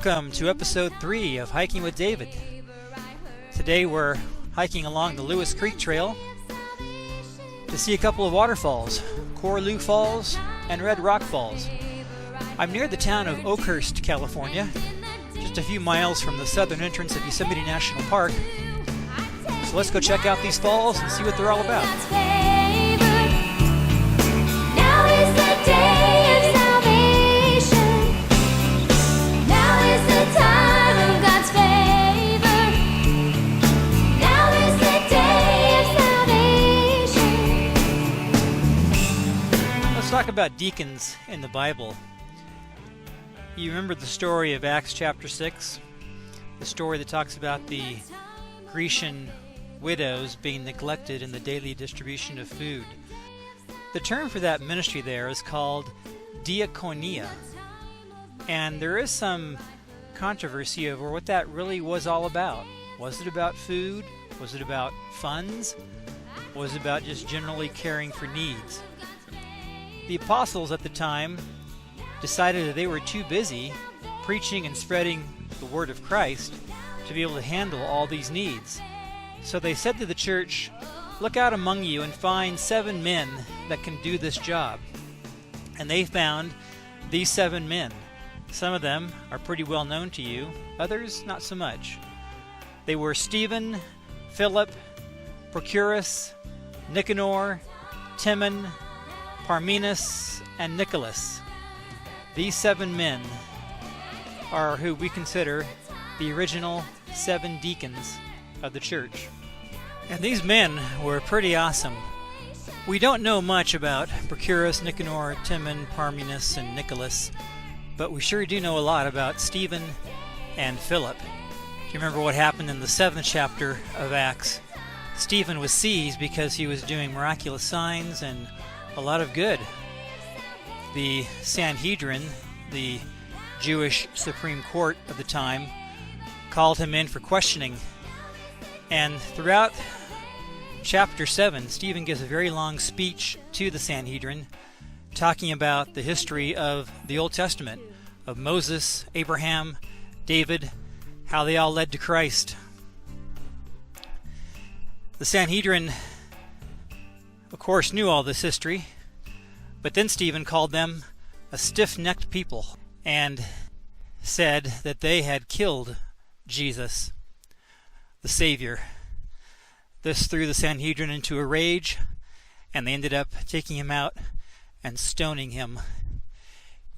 Welcome to episode 3 of Hiking with David. Today we're hiking along the Lewis Creek Trail to see a couple of waterfalls, Corlew Falls and Red Rock Falls. I'm near the town of Oakhurst, California, just a few miles from the southern entrance of Yosemite National Park. So let's go check out these falls and see what they're all about. Let's talk about deacons in the Bible. You remember the story of Acts chapter 6? The story that talks about the Grecian widows being neglected in the daily distribution of food. The term for that ministry there is called diaconia. And there is some controversy over what that really was all about. Was it about food? Was it about funds? Was it about just generally caring for needs? The apostles at the time decided that they were too busy preaching and spreading the word of Christ to be able to handle all these needs. So they said to the church, "Look out among you and find 7 men that can do this job." And they found these 7 men. Some of them are pretty well known to you, others not so much. They were Stephen, Philip, Prochorus, Nicanor, Timon, Parmenas, and Nicholas. These 7 men are who we consider the original 7 deacons of the church. And these men were pretty awesome. We don't know much about Prochorus, Nicanor, Timon, Parmenas, and Nicholas, but we sure do know a lot about Stephen and Philip. Do you remember what happened in the 7th chapter of Acts? Stephen was seized because he was doing miraculous signs and a lot of good. The Sanhedrin, the Jewish Supreme Court of the time, called him in for questioning. And throughout chapter 7, Stephen gives a very long speech to the Sanhedrin talking about the history of the Old Testament, of Moses, Abraham, David, how they all led to Christ. The Sanhedrin, of course, knew all this history, but then Stephen called them a stiff-necked people and said that they had killed Jesus, the Savior. This threw the Sanhedrin into a rage, and they ended up taking him out and stoning him.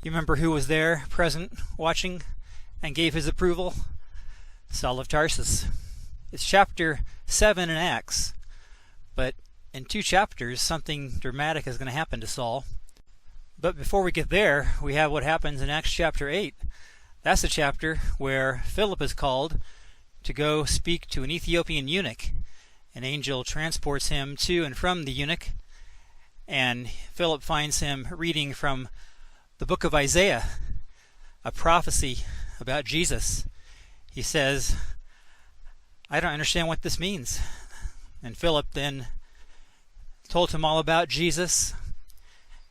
You remember who was there, present, watching, and gave his approval? Saul of Tarsus. It's chapter 7 in Acts, but in 2 chapters, something dramatic is going to happen to Saul. But before we get there, we have what happens in Acts chapter 8. That's the chapter where Philip is called to go speak to an Ethiopian eunuch. An angel transports him to and from the eunuch, and Philip finds him reading from the book of Isaiah, a prophecy about Jesus. He says, "I don't understand what this means." And Philip then told him all about Jesus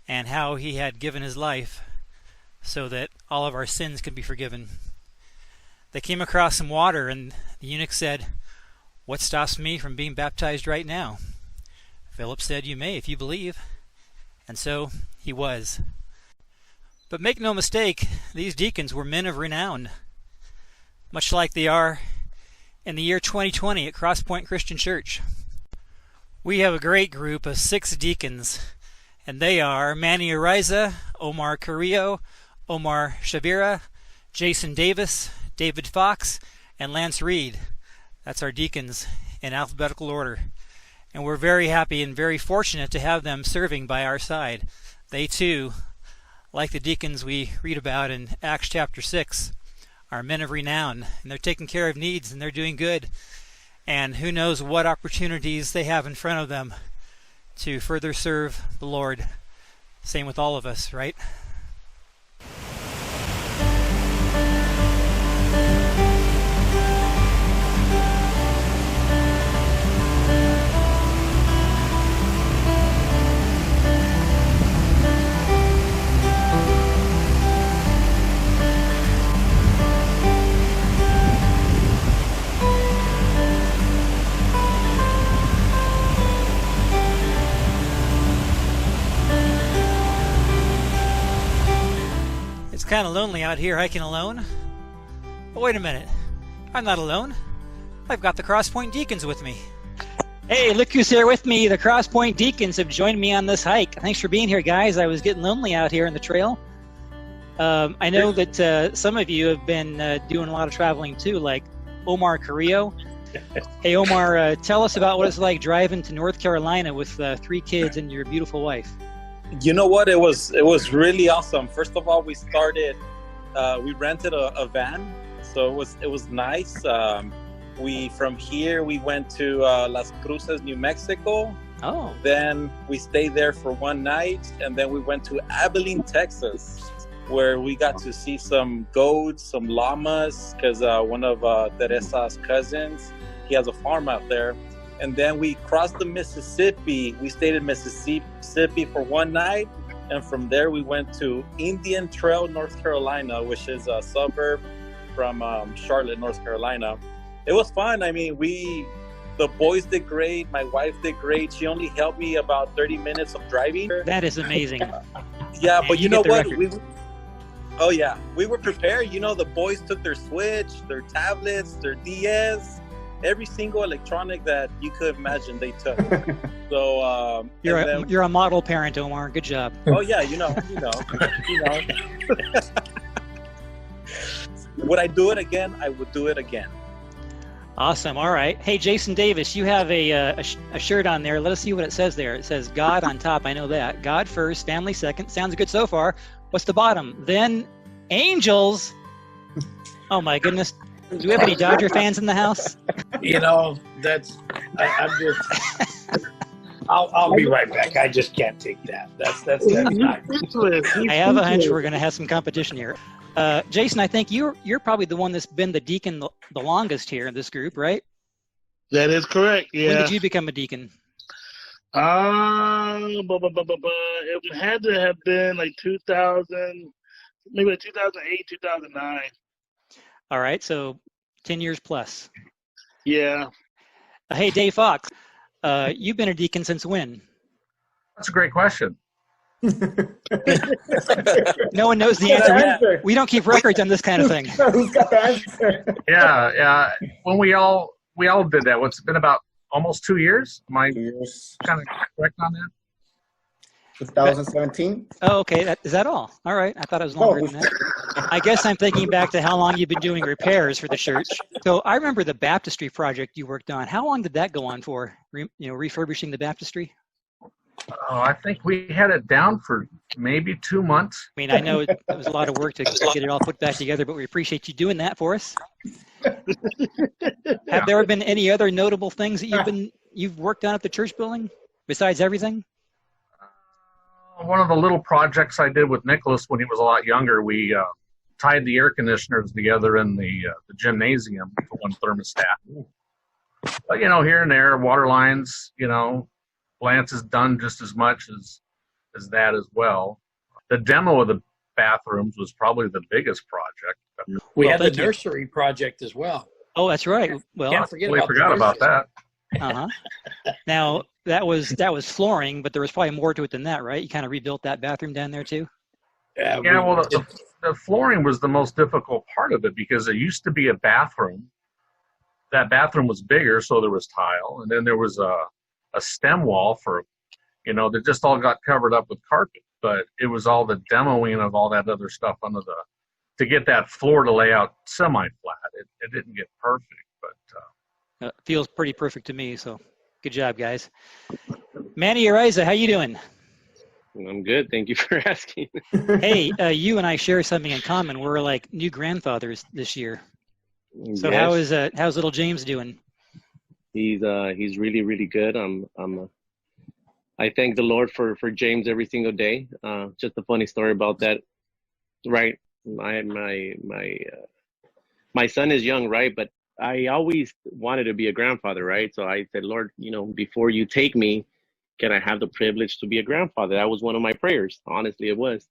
and how he had given his life so that all of our sins could be forgiven. They came across some water, and the eunuch said, "What stops me from being baptized right now?" Philip said, "You may if you believe." And so he was. But make no mistake, these deacons were men of renown, much like they are in the year 2020 at CrossPoint Christian Church. We have a great group of 6 deacons, and they are Manny Ariza, Omar Carrillo, Omar Shavira, Jason Davis, David Fox, and Lance Reed. That's our deacons in alphabetical order. And we're very happy and very fortunate to have them serving by our side. They too, like the deacons we read about in Acts chapter 6, are men of renown, and they're taking care of needs, and they're doing good. And who knows what opportunities they have in front of them to further serve the Lord. Same with all of us, right? kind of lonely out here hiking alone. But wait a minute. I'm not alone. I've got the CrossPoint Deacons with me. Hey, look who's here with me. The CrossPoint Deacons have joined me on this hike. Thanks for being here, guys. I was getting lonely out here in the trail. I know that some of you have been doing a lot of traveling too, like Omar Carrillo. Hey, Omar, tell us about what it's like driving to North Carolina with 3 kids and your beautiful wife. You know what? It was really awesome. First of all, we started. We rented a van, so it was nice. From here we went to Las Cruces, New Mexico. Oh. Then we stayed there for one night, and then we went to Abilene, Texas, where we got to see some goats, some llamas, because one of Teresa's cousins, he has a farm out there. And then we crossed the Mississippi. We stayed in Mississippi for one night, and from there we went to Indian Trail, North Carolina, which is a suburb from Charlotte, North Carolina. It was fun. I mean, the boys did great. My wife did great. She only helped me about 30 minutes of driving. That is amazing. Yeah, but you know what? We were prepared. You know, the boys took their Switch, their tablets, their DS, every single electronic that you could imagine they took. So you're a model parent, Omar. Good job. Oh yeah, you know. Would I do it again? I would do it again. Awesome. All right. Hey, Jason Davis, you have a shirt on there. Let us see what it says there. It says God on top. I know that. God first, family second. Sounds good so far. What's the bottom? Then Angels. Oh my goodness. Do we have any Dodger fans in the house? You know, I'm just. I'll be right back. I just can't take that. That's not. I have a hunch we're going to have some competition here. Jason, I think you're probably the one that's been the deacon the longest here in this group, right? That is correct. Yeah. When did you become a deacon? It had to have been like 2000, maybe like 2008, 2009. All right, so 10 years plus. Yeah. Hey, Dave Fox, you've been a deacon since when? That's a great question. No one knows the answer. We don't keep records on this kind of thing. Who's got the answer? Yeah. When we all did that. It's been about almost 2 years. Am I kind of correct on that? 2017. Oh, okay. Is that all? All right. I thought it was longer than that. I guess I'm thinking back to how long you've been doing repairs for the church. So I remember the baptistry project you worked on. How long did that go on for? Refurbishing the baptistry? Oh, I think we had it down for maybe 2 months. I mean, I know it was a lot of work to get it all put back together, but we appreciate you doing that for us. Have there been any other notable things that you've worked on at the church building besides everything? One of the little projects I did with Nicholas when he was a lot younger, we tied the air conditioners together in the gymnasium to one thermostat. But, here and there, water lines, Lance has done just as much as that as well. The demo of the bathrooms was probably the biggest project. We had the nursery project as well. Oh, that's right. Well, we forgot about that. Uh-huh. Now, that was flooring, but there was probably more to it than that, right? You kind of rebuilt that bathroom down there too? Yeah, well, the flooring was the most difficult part of it because it used to be a bathroom. That bathroom was bigger, so there was tile, and then there was a stem wall for, that just all got covered up with carpet. But it was all the demoing of all that other stuff to get that floor to lay out semi-flat. It didn't get perfect, but it feels pretty perfect to me. So, good job, guys. Manny Ariza, how you doing? I'm good. Thank you for asking. Hey, you and I share something in common. We're like new grandfathers this year. So Yes. how's little James doing? He's really, really good. I thank the Lord for James every single day. Just a funny story about that. Right. My son is young, right? But I always wanted to be a grandfather, right? So I said, Lord, before you take me, can I have the privilege to be a grandfather? That was one of my prayers. Honestly, it was.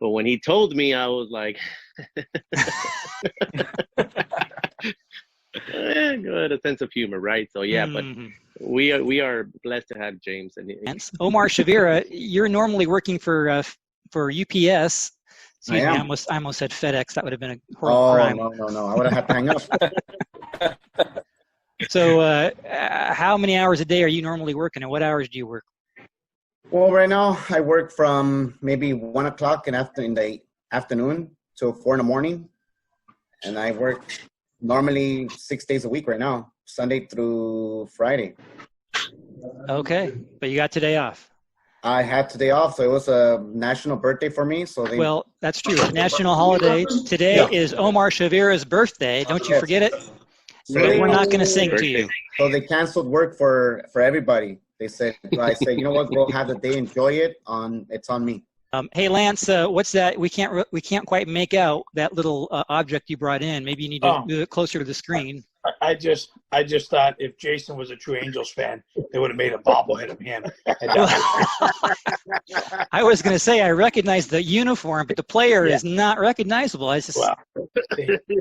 But when he told me, I was like, good, a sense of humor, right? So yeah, but we are blessed to have James. And Omar Shavira, you're normally working for UPS. Excuse me, am. I almost said FedEx. That would have been a horrible crime. No. I would have had to hang up. So how many hours a day are you normally working, and what hours do you work? Well, right now I work from maybe 1 o'clock in the afternoon till 4 in the morning. And I work normally 6 days a week right now, Sunday through Friday. Okay, but you got today off. I had today off, so it was a national birthday for me. Well, that's true. National holiday. Today is Omar Shavira's birthday. Don't you forget it. So we're not going to sing to you. So they canceled work for everybody. I said, you know what? We'll have the day. Enjoy it. It's on me. Hey, Lance, what's that? We can't quite make out that little object you brought in. Maybe you need to move it closer to the screen. I just thought if Jason was a true Angels fan, they would have made a bobblehead of him. I was going to say I recognize the uniform, but the player is not recognizable. Well,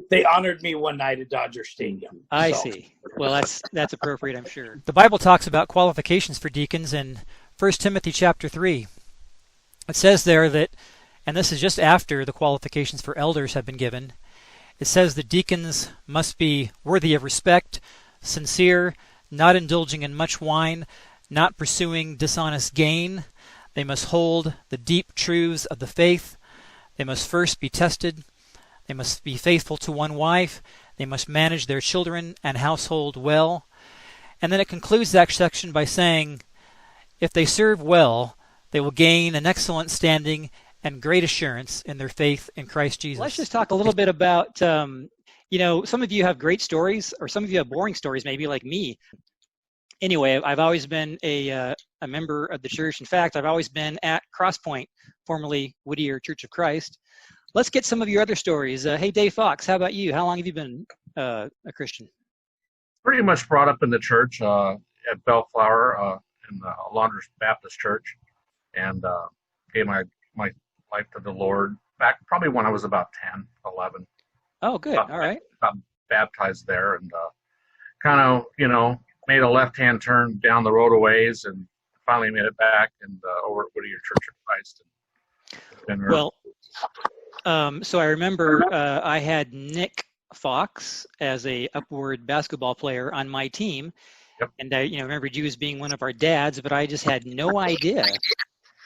they honored me one night at Dodger Stadium. I see. Well, that's appropriate, I'm sure. The Bible talks about qualifications for deacons in 1 Timothy chapter 3. It says there that, and this is just after the qualifications for elders have been given, it says that deacons must be worthy of respect, sincere, not indulging in much wine, not pursuing dishonest gain. They must hold the deep truths of the faith. They must first be tested. They must be faithful to one wife. They must manage their children and household well. And then it concludes that section by saying, if they serve well, they will gain an excellent standing and great assurance in their faith in Christ Jesus. Let's just talk a little bit about, some of you have great stories, or some of you have boring stories, maybe like me. Anyway, I've always been a member of the church. In fact, I've always been at CrossPoint, formerly Whittier Church of Christ. Let's get some of your other stories. Hey, Dave Fox, how about you? How long have you been a Christian? Pretty much brought up in the church at Bellflower in the Launders Baptist Church, and gave my life to the Lord back probably when I was about 10, 11. Oh, good. All right. Got baptized there, and kind of, made a left-hand turn down the road a ways, and finally made it back and over at Whittier Church of Christ. Well, so I remember I had Nick Fox as a upward basketball player on my team. Yep. And I remembered you as being one of our dads, but I just had no idea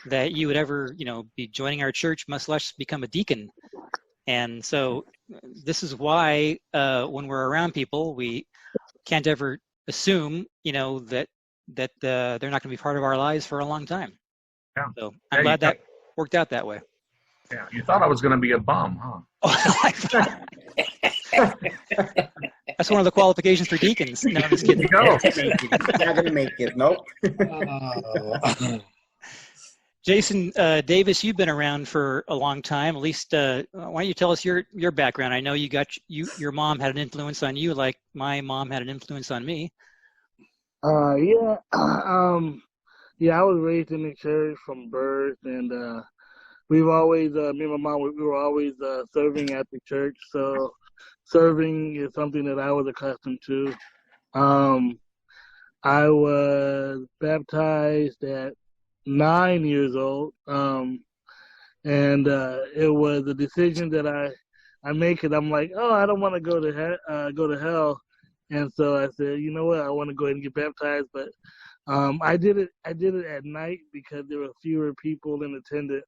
that you would ever, be joining our church, much less become a deacon. And so this is why when we're around people, we can't ever assume, that they're not going to be part of our lives for a long time. Yeah. So I'm glad that worked out that way. Yeah, you thought I was going to be a bum, huh? That's one of the qualifications for deacons. No, I'm just kidding. Go. Not going to make it. Nope. Jason Davis, you've been around for a long time. At least, why don't you tell us your background? I know your mom had an influence on you, like my mom had an influence on me. Yeah, I was raised in the church from birth, and we've always, me and my mom, we were always serving at the church. So serving is something that I was accustomed to. I was baptized at 9 years old, and it was a decision that I make it. I'm like, I don't want to go to hell, and so I said, you know what, I want to go ahead and get baptized. But I did it at night because there were fewer people in attendance.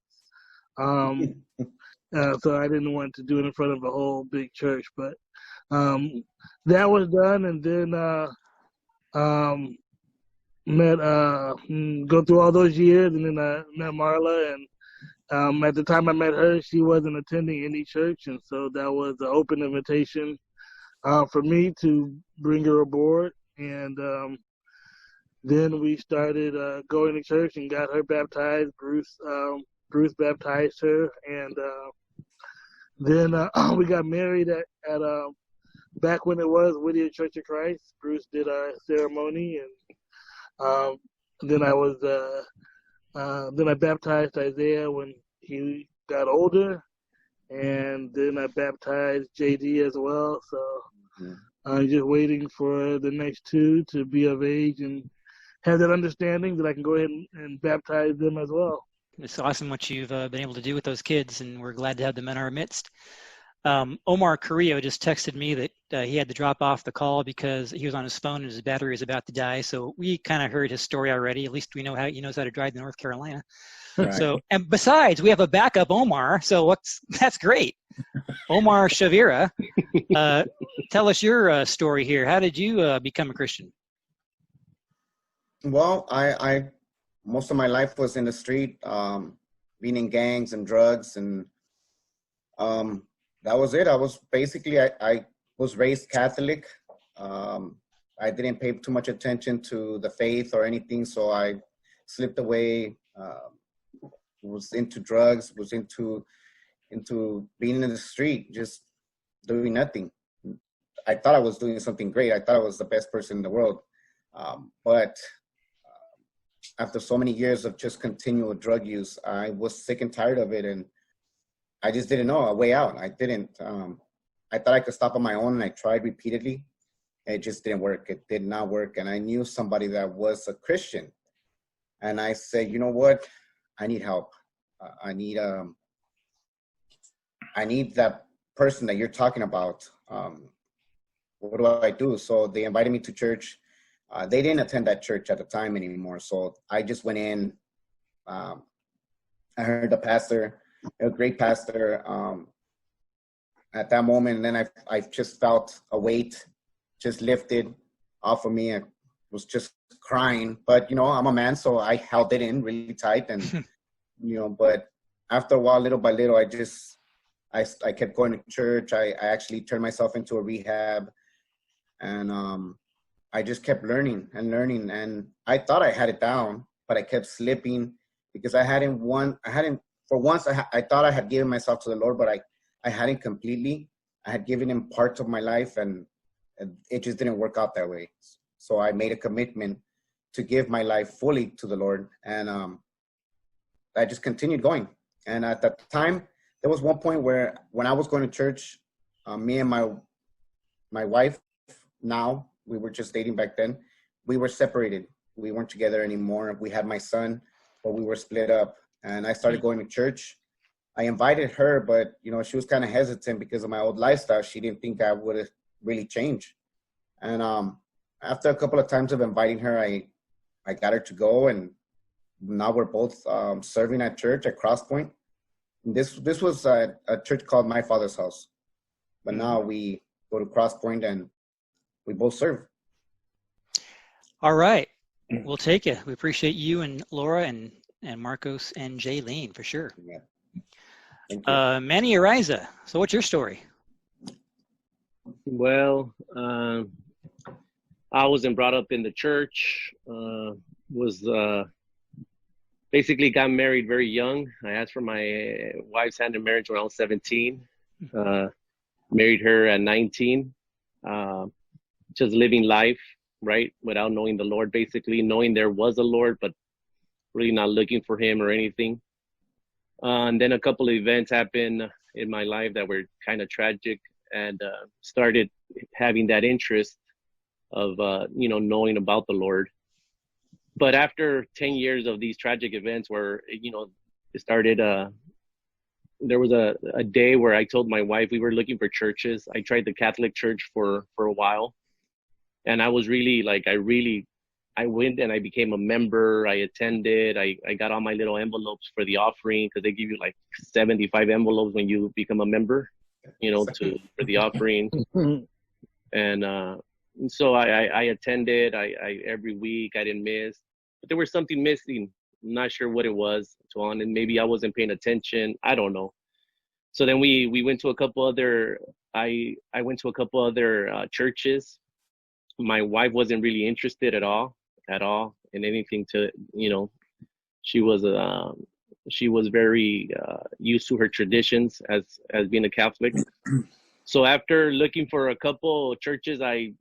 So I didn't want to do it in front of a whole big church. But that was done, and then go through all those years, and then I met Marla, and at the time I met her, she wasn't attending any church, and so that was an open invitation for me to bring her aboard. And then we started going to church and got her baptized. Bruce baptized her, and then we got married at back when it was Whittier Church of Christ. Bruce did our ceremony, and then I baptized Isaiah when he got older, and then I baptized JD as well. So I'm just waiting for the next two to be of age and have that understanding that I can go ahead and baptize them as well. It's awesome what you've been able to do with those kids, and we're glad to have them in our midst. Omar Carrillo just texted me that he had to drop off the call because he was on his phone and his battery was about to die. So we kind of heard his story already. At least we know how he knows how to drive to North Carolina. Right. So, and besides, we have a backup Omar. So that's great. Omar Shavira, tell us your story here. How did you become a Christian? Well, I most of my life was in the street, being in gangs and drugs, and that was it. I was basically, I was raised Catholic. I didn't pay too much attention to the faith or anything, so I slipped away, was into drugs, was into being in the street, just doing nothing. I thought I was doing something great. I thought I was the best person in the world. But after so many years of just continual drug use, I was sick and tired of it, and I just didn't know a way out. I didn't. I thought I could stop on my own, and I tried repeatedly. It just didn't work. It did not work. And I knew somebody that was a Christian, and I said, you know what? I need help. I need that person that you're talking about. What do I do? So they invited me to church. They didn't attend that church at the time anymore. So I just went in. I heard the pastor, a great pastor, at that moment. And then I just felt a weight just lifted off of me. I was just crying. But, I'm a man, so I held it in really tight. And, but after a while, little by little, I kept going to church. I actually turned myself into a rehab. And I just kept learning. And I thought I had it down, but I kept slipping because I thought I had given myself to the Lord, but I hadn't completely. I had given him parts of my life, and it just didn't work out that way. So I made a commitment to give my life fully to the Lord. And I just continued going. And at that time, there was one point where when I was going to church, me and my wife, now, we were just dating back then, we were separated. We weren't together anymore. We had my son, but we were split up. And I started going to church. I invited her, but, she was kind of hesitant because of my old lifestyle. She didn't think I would really change. And after a couple of times of inviting her, I got her to go. And now we're both serving at church at CrossPoint. This was a church called My Father's House. But now we go to CrossPoint and we both serve. All right. We'll take it. We appreciate you and Laura and Marcos and Jaylene for sure. Yeah. Thank you. Manny Ariza. So what's your story? Well, I wasn't brought up in the church. Was basically got married very young. I asked for my wife's hand in marriage when I was 17. Married her at 19. Just living life, right, without knowing the Lord, basically knowing there was a Lord, but really not looking for him or anything. And then a couple of events happened in my life that were kind of tragic, and started having that interest of, knowing about the Lord. But after 10 years of these tragic events where, it started, there was a day where I told my wife we were looking for churches. I tried the Catholic Church for a while. And I was really I went and I became a member. I attended. I got all my little envelopes for the offering because they give you like 75 envelopes when you become a member, for the offering. And so I attended. I every week I didn't miss, but there was something missing. I'm not sure what it was, Tuan, and maybe I wasn't paying attention. I don't know. So then we went to a couple other. I went to a couple other churches. My wife wasn't really interested at all in anything to, she was very used to her traditions as being a Catholic. So after looking for a couple churches, I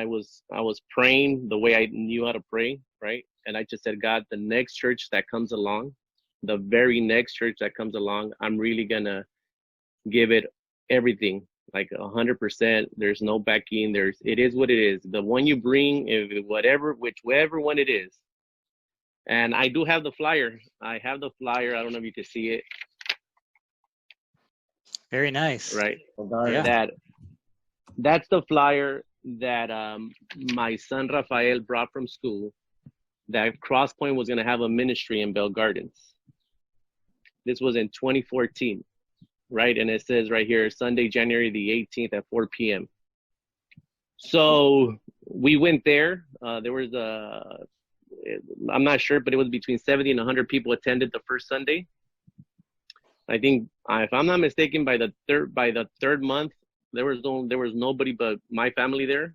was praying the way I knew how to pray, right? And I just said, God, the next church that comes along, the very next church that comes along, I'm really gonna give it everything. Like 100%. There's no backing. It is what it is. The one you bring, whichever one it is, And I do have the flyer. I have the flyer. I don't know if you can see it. Very nice. Right. Yeah. That's the flyer that my son Rafael brought from school, that CrossPoint was going to have a ministry in Bell Gardens. This was in 2014, right? And it says right here, Sunday, January the 18th at 4 p.m. So we went there. There was I'm not sure, but it was between 70 and 100 people attended the first Sunday. I think, if I'm not mistaken, by the third month, there was nobody but my family there.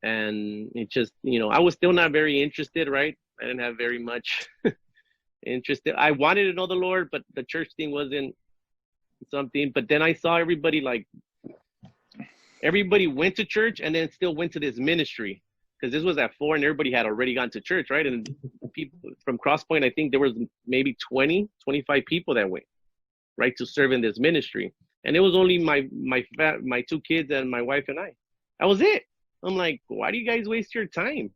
And it just, I was still not very interested, right? I didn't have very much interested. I wanted to know the Lord, but the church thing wasn't something. But then I saw everybody went to church and then still went to this ministry, because this was at 4 and everybody had already gone to church, right? And people from CrossPoint, I think there was maybe 20, 25 people that went, right, to serve in this ministry. And it was only my 2 kids and my wife and I. That was it. I'm like, why do you guys waste your time?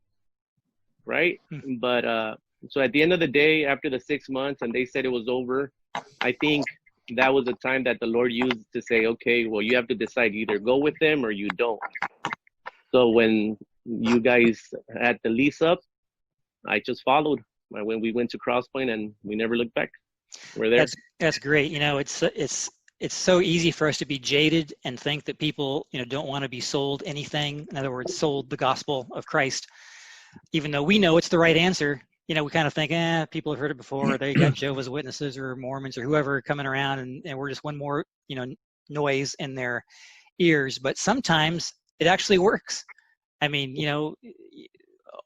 Right? But so at the end of the day, after the 6 months and they said it was over, I think that was the time that the Lord used to say, okay, well, you have to decide, either go with them or you don't. So when you guys had the lease up, I just followed. When we went to CrossPoint and we never looked back. We're there. That's great. It's so easy for us to be jaded and think that people, don't want to be sold anything. In other words, sold the gospel of Christ, even though we know it's the right answer. We kind of think, people have heard it before. They got Jehovah's Witnesses or Mormons or whoever coming around, and we're just one more, noise in their ears. But sometimes it actually works. I mean,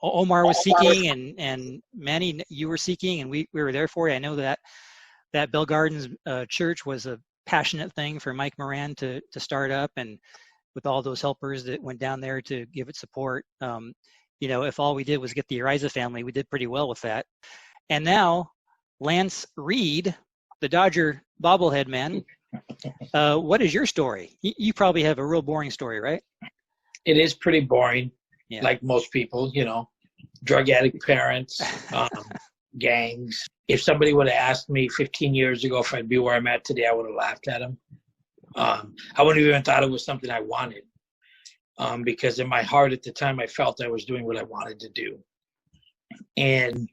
Omar was seeking, and Manny, you were seeking, and we were there for you. I know that Bell Gardens church was a passionate thing for Mike Moran to start up, and with all those helpers that went down there to give it support. If all we did was get the Ariza family, we did pretty well with that. And now Lance Reed, the Dodger bobblehead man, what is your story? You probably have a real boring story, right? It is pretty boring, yeah. Like most people, drug addict parents, gangs. If somebody would have asked me 15 years ago if I'd be where I'm at today, I would have laughed at them. I wouldn't have even thought it was something I wanted, because in my heart at the time, I felt I was doing what I wanted to do. In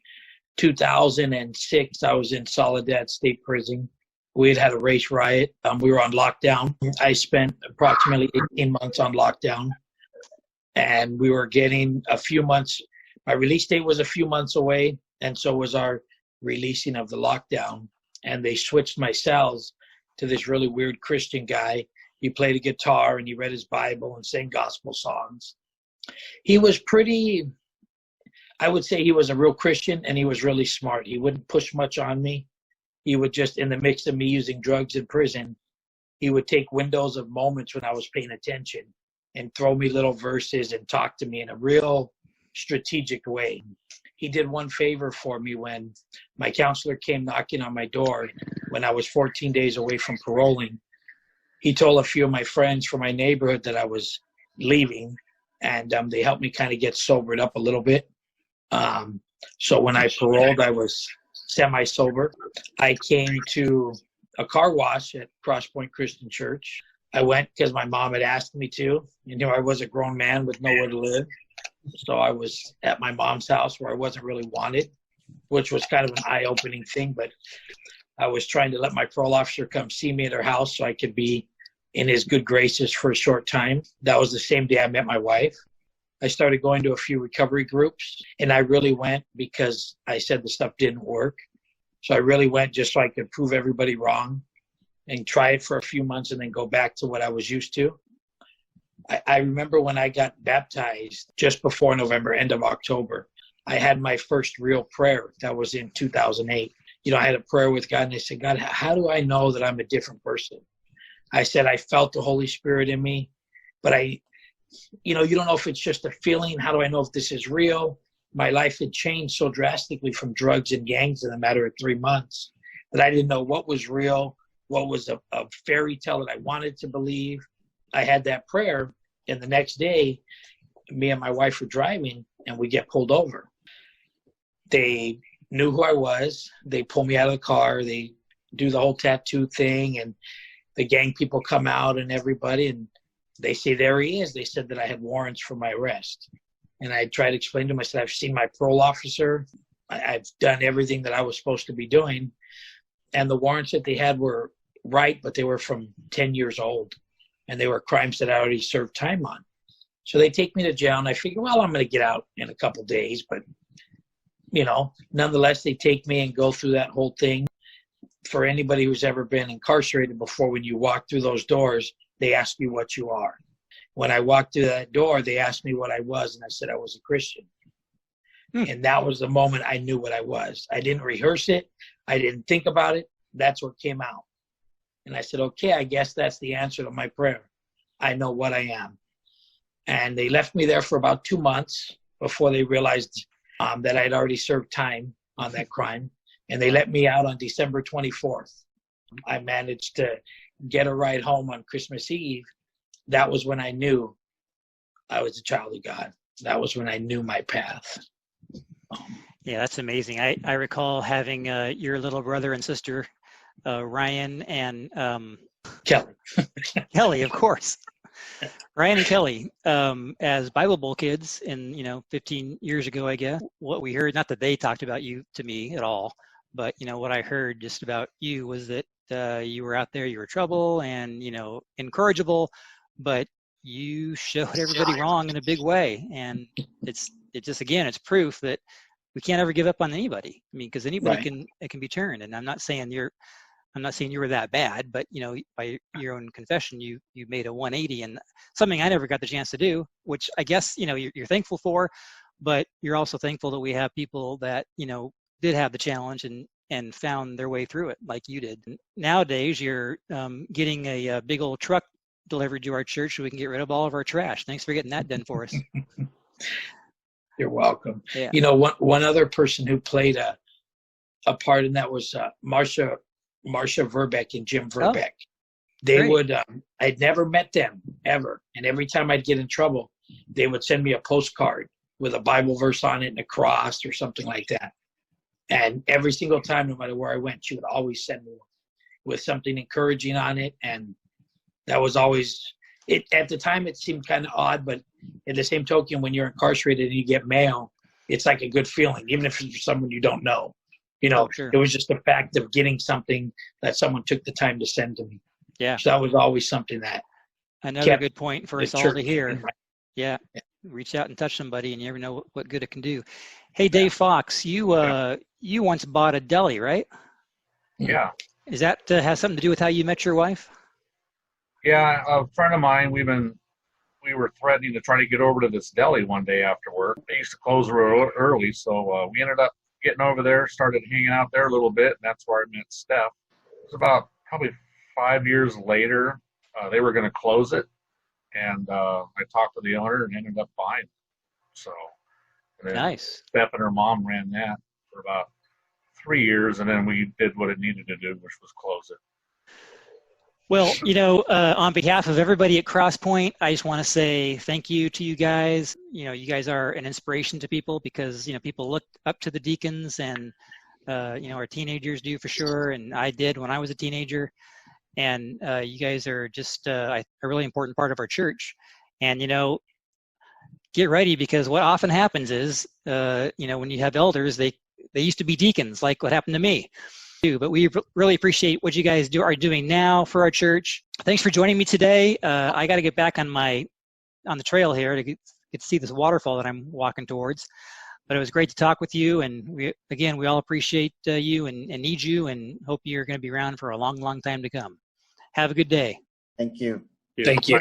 2006, I was in Soledad State Prison. We had a race riot. We were on lockdown. I spent approximately 18 months on lockdown. And we were getting a few months. My release date was a few months away, and so was our releasing of the lockdown. And they switched my cells to this really weird Christian guy. He played a guitar and he read his Bible and sang gospel songs. He was pretty, I would say he was a real Christian, and he was really smart. He wouldn't push much on me. He would just, in the mix of me using drugs in prison, he would take windows of moments when I was paying attention and throw me little verses and talk to me in a real strategic way. He did one favor for me when my counselor came knocking on my door when I was 14 days away from paroling. He told a few of my friends from my neighborhood that I was leaving, and they helped me kind of get sobered up a little bit. So when I paroled, I was semi-sober. I came to a car wash at CrossPoint Christian Church. I went because my mom had asked me to. I was a grown man with nowhere to live. So I was at my mom's house where I wasn't really wanted, which was kind of an eye-opening thing. But I was trying to let my parole officer come see me at her house so I could be in his good graces for a short time. That was the same day I met my wife. I started going to a few recovery groups, and I really went because I said the stuff didn't work. So I really went just so I could prove everybody wrong and try it for a few months and then go back to what I was used to. I remember when I got baptized just before November, end of October, I had my first real prayer. That was in 2008. I had a prayer with God, and I said, God, how do I know that I'm a different person? I said, I felt the Holy Spirit in me, but you don't know if it's just a feeling. How do I know if this is real? My life had changed so drastically from drugs and gangs in a matter of 3 months that I didn't know what was real, what was a fairy tale that I wanted to believe. I had that prayer, and the next day, me and my wife were driving, and we get pulled over. They knew who I was. They pull me out of the car. They do the whole tattoo thing, and the gang people come out and everybody, and they say, there he is. They said that I had warrants for my arrest. And I tried to explain to them, I said, I've seen my parole officer. I've done everything that I was supposed to be doing. And the warrants that they had were right, but they were from 10 years old. And they were crimes that I already served time on. So they take me to jail, and I figure, well, I'm going to get out in a couple of days. But, nonetheless, they take me and go through that whole thing. For anybody who's ever been incarcerated before, when you walk through those doors, they ask you what you are. When I walked through that door, they asked me what I was, and I said I was a Christian. And that was the moment I knew what I was. I didn't rehearse it. I didn't think about it. That's what came out. And I said, okay, I guess that's the answer to my prayer. I know what I am. And they left me there for about 2 months before they realized that I'd already served time on that crime. And they let me out on December 24th. I managed to get a ride home on Christmas Eve. That was when I knew I was a child of God. That was when I knew my path. Yeah, that's amazing. I recall having your little brother and sister, Ryan and Kelly. Kelly, of course. Ryan and Kelly, as Bible Bowl kids in, 15 years ago, I guess. What we heard, not that they talked about you to me at all, but, what I heard just about you was that you were out there, you were trouble and, incorrigible, but you showed everybody wrong in a big way. And it's proof that we can't ever give up on anybody. I mean, because anybody can be turned. And I'm not saying you were that bad, but by your own confession, you made a 180, and something I never got the chance to do, which I guess, you're thankful for, but you're also thankful that we have people that, did have the challenge and found their way through it like you did. Nowadays, you're getting a big old truck delivered to our church so we can get rid of all of our trash. Thanks for getting that done for us. You're welcome. Yeah. One other person who played a part in that was Marcia Verbeck and Jim Verbeck. They great. would, I'd never met them ever. And every time I'd get in trouble, they would send me a postcard with a Bible verse on it and a cross or something like that. And every single time, no matter where I went, she would always send me one with something encouraging on it. And that was always it. At the time, it seemed kind of odd, but at the same token, when you're incarcerated and you get mail, it's like a good feeling, even if it's for someone you don't know. Sure. It was just the fact of getting something that someone took the time to send to me. Yeah. So that was always something that. Another good point for us all to hear. Yeah. Reach out and touch somebody, and you never know what good it can do. Hey, Dave Fox, you once bought a deli, right? Yeah. Is that has something to do with how you met your wife? Yeah, a friend of mine, we were threatening to try to get over to this deli one day after work. They used to close real early, so we ended up getting over there, started hanging out there a little bit, and that's where I met Steph. It was about probably 5 years later. They were going to close it, and I talked to the owner and ended up buying it. So nice. Steph and her mom ran that for about 3 years, and then we did what it needed to do, which was close it. Well, on behalf of everybody at CrossPoint, I just want to say thank you to you guys. You guys are an inspiration to people because, people look up to the deacons and, our teenagers do for sure. And I did when I was a teenager. And you guys are just a really important part of our church. And, get ready because what often happens is, when you have elders, they used to be deacons, like what happened to me. But we really appreciate what you guys are doing now for our church. Thanks for joining me today. I got to get back on the trail here to get to see this waterfall that I'm walking towards. But it was great to talk with you, and we all appreciate you and need you, and hope you're going to be around for a long, long time to come. Have a good day. Thank you. Thank you.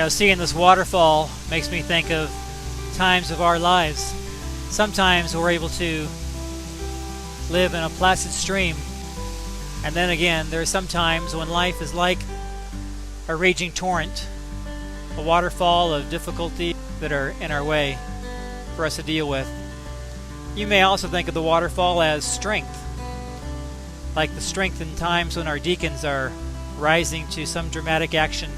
Seeing this waterfall makes me think of times of our lives. Sometimes we're able to live in a placid stream, and then again, there are some times when life is like a raging torrent, a waterfall of difficulty that are in our way for us to deal with. You may also think of the waterfall as strength, like the strength in times when our deacons are rising to some dramatic action,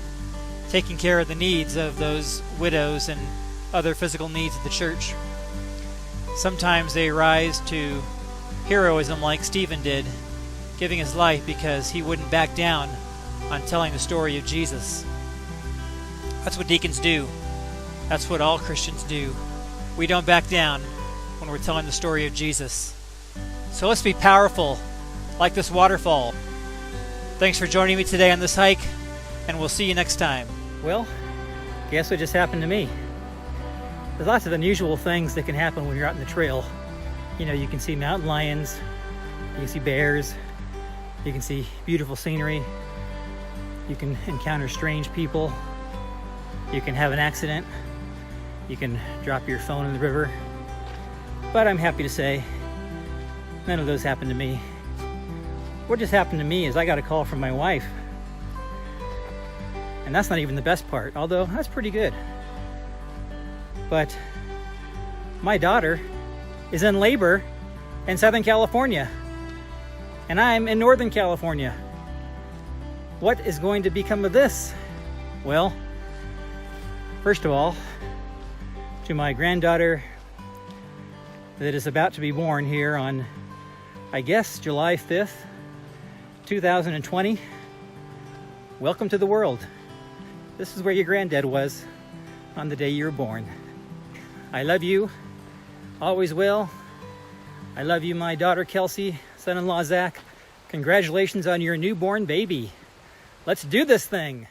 taking care of the needs of those widows and other physical needs of the church. Sometimes they rise to heroism like Stephen did, giving his life because he wouldn't back down on telling the story of Jesus. That's what deacons do. That's what all Christians do. We don't back down when we're telling the story of Jesus. So let's be powerful, like this waterfall. Thanks for joining me today on this hike, and we'll see you next time. Well, guess what just happened to me? There's lots of unusual things that can happen when you're out in the trail. You know, you can see mountain lions, you can see bears, you can see beautiful scenery, you can encounter strange people, you can have an accident, you can drop your phone in the river. But I'm happy to say, none of those happened to me. What just happened to me is I got a call from my wife. And that's not even the best part, although that's pretty good. But my daughter is in labor in Southern California, and I'm in Northern California. What is going to become of this? Well, first of all, to my granddaughter that is about to be born here on, I guess, July 5th, 2020, welcome to the world. This is where your granddad was on the day you were born. I love you, always will. I love you, my daughter Kelsey, son-in-law Zach. Congratulations on your newborn baby. Let's do this thing.